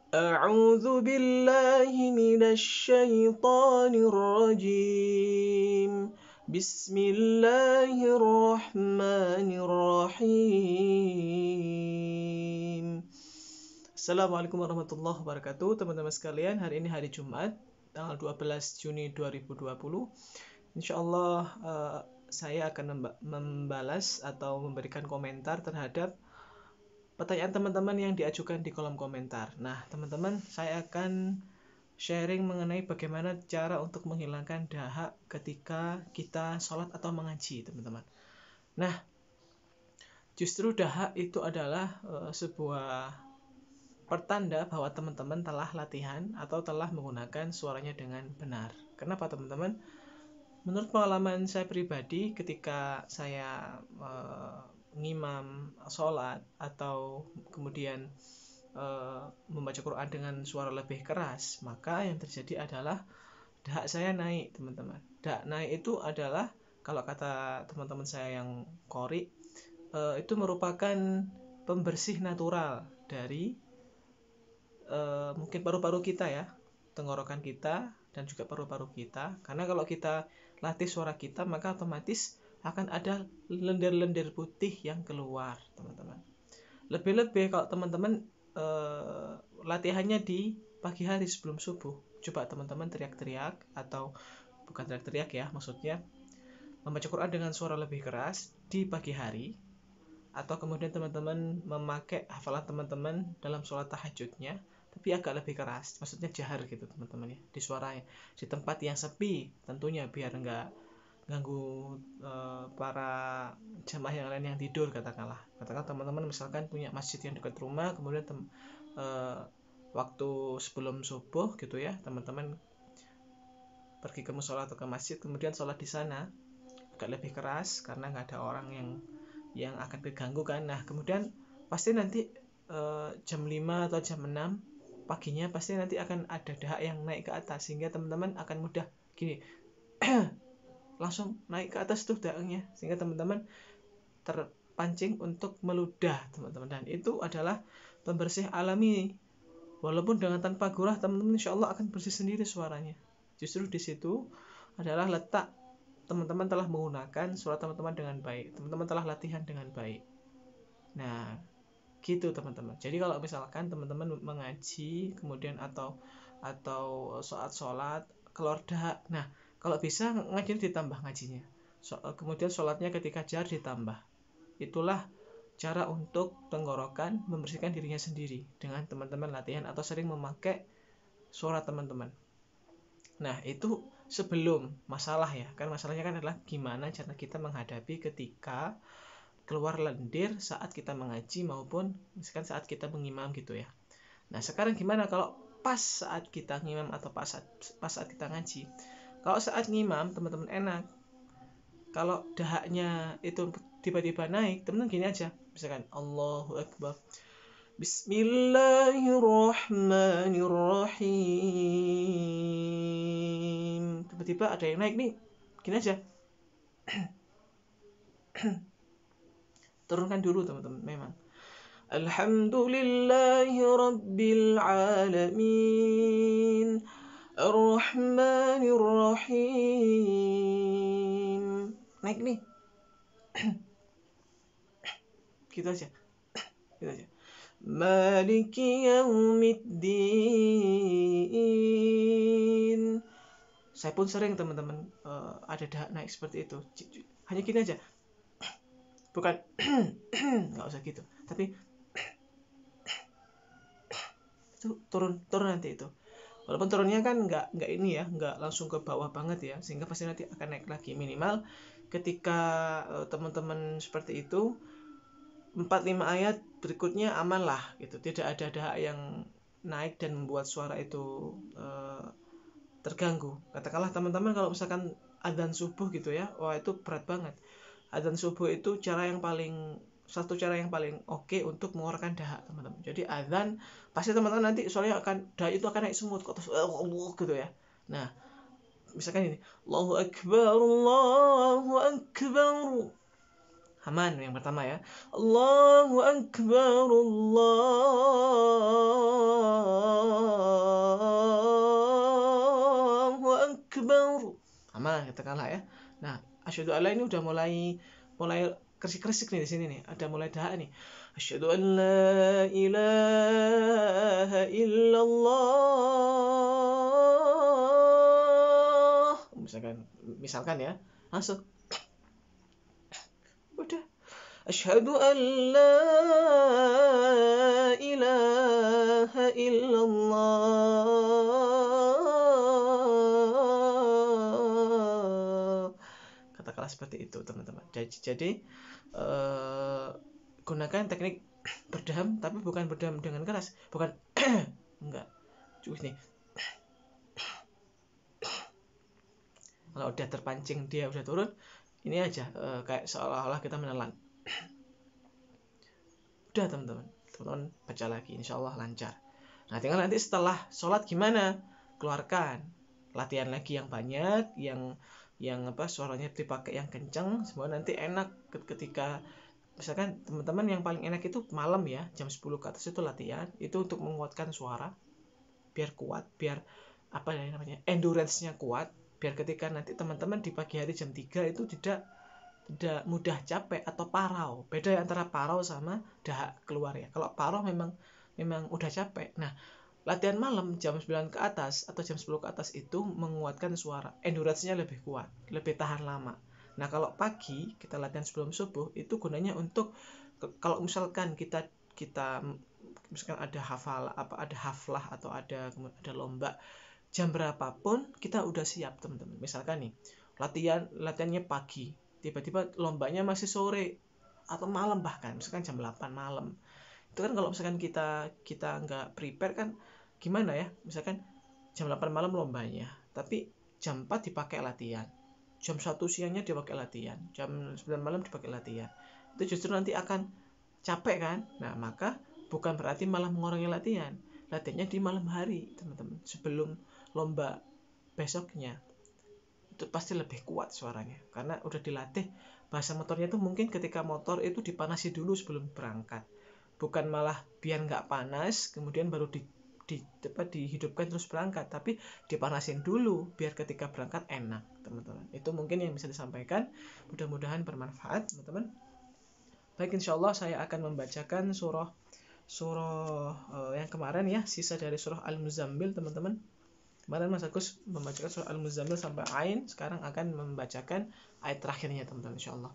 A'udzu billahi minasy syaithanir rajim. Bismillahirrahmanirrahim. Assalamualaikum warahmatullahi wabarakatuh, teman-teman sekalian. Hari ini hari Jumat, tanggal 12 Juni 2020. Insyaallah saya akan membalas atau memberikan komentar terhadap pertanyaan teman-teman yang diajukan di kolom komentar. Nah, teman-teman, saya akan sharing mengenai bagaimana cara untuk menghilangkan dahak ketika kita sholat atau mengaji, teman-teman. Nah, justru dahak itu adalah sebuah pertanda bahwa teman-teman telah latihan atau telah menggunakan suaranya dengan benar. Kenapa, teman-teman? Menurut pengalaman saya pribadi, ketika saya ngimam sholat atau kemudian membaca Quran dengan suara lebih keras, maka yang terjadi adalah dahak saya naik, teman-teman. Dahak naik itu adalah, kalau kata teman-teman saya yang qori, itu merupakan pembersih natural dari mungkin paru-paru kita ya, tenggorokan kita dan juga paru-paru kita. Karena kalau kita latih suara kita, maka otomatis akan ada lendir-lendir putih yang keluar, teman-teman. Lebih-lebih kalau teman-teman latihannya di pagi hari sebelum subuh, coba teman-teman teriak-teriak, atau bukan teriak-teriak ya, maksudnya membaca Quran dengan suara lebih keras di pagi hari, atau kemudian teman-teman memakai hafalan teman-teman dalam sholat tahajudnya tapi agak lebih keras, maksudnya jahar gitu, teman-teman ya, di suaranya, di tempat yang sepi tentunya, biar nggak ganggu para jamaah yang lain yang tidur. Katakan teman-teman misalkan punya masjid yang dekat rumah, kemudian waktu sebelum subuh gitu ya, teman-teman pergi ke musola atau ke masjid, kemudian sholat di sana agak lebih keras karena nggak ada orang yang akan terganggu kan. Nah, kemudian pasti nanti jam 5 atau jam 6 paginya pasti nanti akan ada dahak yang naik ke atas, sehingga teman-teman akan mudah gini langsung naik ke atas tuh dahaknya, sehingga teman-teman terpancing untuk meludah, teman-teman. Dan itu adalah pembersih alami, walaupun dengan tanpa gurah, teman-teman insya Allah akan bersih sendiri suaranya. Justru di situ adalah letak teman-teman telah menggunakan suara teman-teman dengan baik, teman-teman telah latihan dengan baik. Nah, gitu teman-teman. Jadi kalau misalkan teman-teman mengaji kemudian atau saat sholat keluar dahak, nah kalau bisa ngaji ditambah ngajinya, kemudian sholatnya ketika jar ditambah. Itulah cara untuk tenggorokan membersihkan dirinya sendiri dengan teman-teman latihan atau sering memakai suara teman-teman. Nah, itu sebelum masalah ya, kan masalahnya kan adalah gimana cara kita menghadapi ketika keluar lendir saat kita mengaji maupun misalkan saat kita mengimam gitu ya. Nah, sekarang gimana kalau pas saat kita ngimam atau pas saat kita ngaji? Kalau saat ngimam teman-teman enak. Kalau dahaknya itu tiba-tiba naik, teman-teman gini aja. Misalkan Allahu Akbar, Bismillahirrahmanirrahim. Tiba-tiba ada yang naik nih, gini aja. Turunkan dulu teman-teman, memang. Alhamdulillahi Rabbil Alamin, Ar-Rahmanir-Rahim. Naik nih. Gitu aja. Gitu aja. Maliki Yaumiddin. Saya pun sering teman-teman ada dahak naik seperti itu. Hanya gini aja. Bukan nggak usah gitu. Tapi itu turun nanti itu. Walaupun turunnya kan nggak ini ya, nggak langsung ke bawah banget ya, sehingga pasti nanti akan naik lagi. Minimal ketika teman-teman seperti itu 4-5 ayat berikutnya aman lah gitu, tidak ada dahak yang naik dan membuat suara itu terganggu. Katakanlah teman-teman kalau misalkan adzan subuh gitu ya, wah itu berat banget. Adzan subuh itu satu cara yang paling oke untuk mengeluarkan dahak, teman-teman. Jadi adzan pasti teman-teman nanti soalnya dahak itu akan naik semut ke atas gitu ya. Nah, misalkan ini Allahu Akbar, Allahu Akbar. Haman yang pertama ya. Allahu Akbar, Allahu katakanlah ya. Nah, asyhadu alla ini udah mulai kerisik-kerisik nih di sini nih, ada mulai dahak nih. Asyhadu an la ilaha illallah. Misalkan ya, langsung udah asyhadu an la ilaha illallah. Katakanlah seperti itu, teman-teman. Jadi gunakan teknik berdeham, tapi bukan berdeham dengan keras, bukan enggak. Nih. Kalau udah terpancing dia udah turun, ini aja kayak seolah-olah kita menelan. Udah teman-teman, turun baca lagi, insyaallah lancar. Nah, tinggal nanti setelah sholat gimana? Keluarkan, latihan lagi yang banyak, yang suaranya dipakai yang kencang, semua nanti enak ketika misalkan teman-teman yang paling enak itu malam ya, jam 10 ke atas itu latihan, itu untuk menguatkan suara biar kuat, biar endurance-nya kuat, biar ketika nanti teman-teman di pagi hari jam 3 itu tidak mudah capek atau parau. Beda ya antara parau sama dahak keluar ya. Kalau parau memang udah capek. Nah, latihan malam jam 9 ke atas atau jam 10 ke atas itu menguatkan suara, endurance-nya lebih kuat, lebih tahan lama. Nah, kalau pagi kita latihan sebelum subuh itu gunanya untuk kalau misalkan kita misalkan ada haflah atau ada lomba jam berapapun kita udah siap, teman-teman. Misalkan nih latihannya pagi, tiba-tiba lombanya masih sore atau malam, bahkan misalkan jam 8 malam. Itu kan kalau misalkan kita nggak prepare kan gimana ya, misalkan jam 8 malam lombanya, tapi jam 4 dipakai latihan, jam 1 siangnya dipakai latihan, jam 9 malam dipakai latihan, itu justru nanti akan capek kan. Nah, maka bukan berarti malah mengurangi latihannya di malam hari, teman-teman, sebelum lomba besoknya. Itu pasti lebih kuat suaranya karena udah dilatih. Bahasa motornya itu mungkin ketika motor itu dipanasi dulu sebelum berangkat, bukan malah biar nggak panas kemudian baru dihidupkan terus berangkat, tapi dipanasin dulu biar ketika berangkat enak, teman-teman. Itu mungkin yang bisa disampaikan, mudah-mudahan bermanfaat, teman-teman. Baik, insyaallah saya akan membacakan surah yang kemarin ya, sisa dari surah Al-Muzammil, teman-teman. Kemarin Mas Agus membacakan surah Al-Muzammil sampai Ain, sekarang akan membacakan ayat terakhirnya, teman-teman, insyaallah.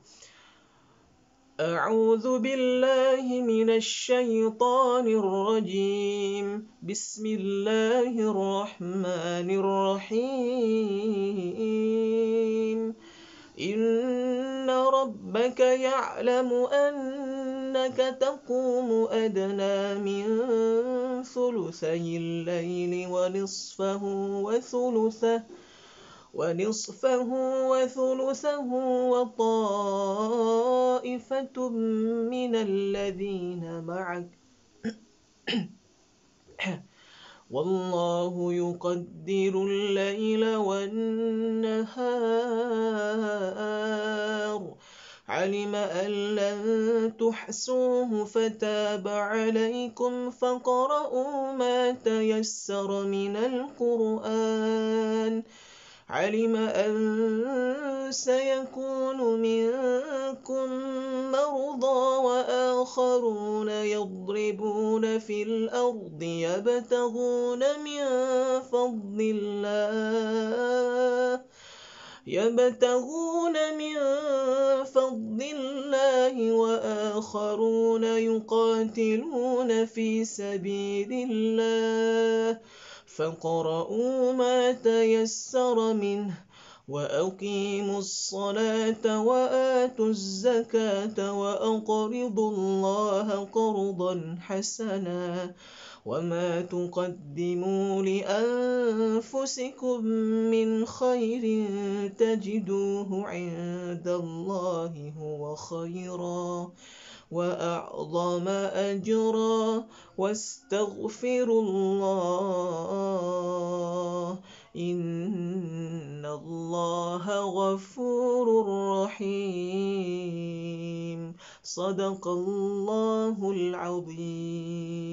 A'udzu billahi minasyaitonir rajim. Bismillahirrahmanirrahim. Inna rabbaka ya'lamu annaka taqumu adna min thuluthayil layli wa nisfahu wa thuluthahu wa ta'ifatun minal ladzina ma'ak wallahu yuqaddirul laila wan nahar علم أن لن تحصوه فتاب عليكم فاقرؤوا ما تيسر من القرآن علم أن سيكون منكم مرضى وآخرون يضربون في الأرض يبتغون من فضل الله وآخرون يقاتلون في سبيل الله فاقرؤوا ما تيسر منه وأقيموا الصلاة وآتوا الزكاة وأقرضوا الله قرضا حسنا وما تقدموا لأنفسكم من خير تجدوه عند الله هو خيرا وأعظم أجرا واستغفروا الله إن الله غفور رحيم صدق الله العظيم.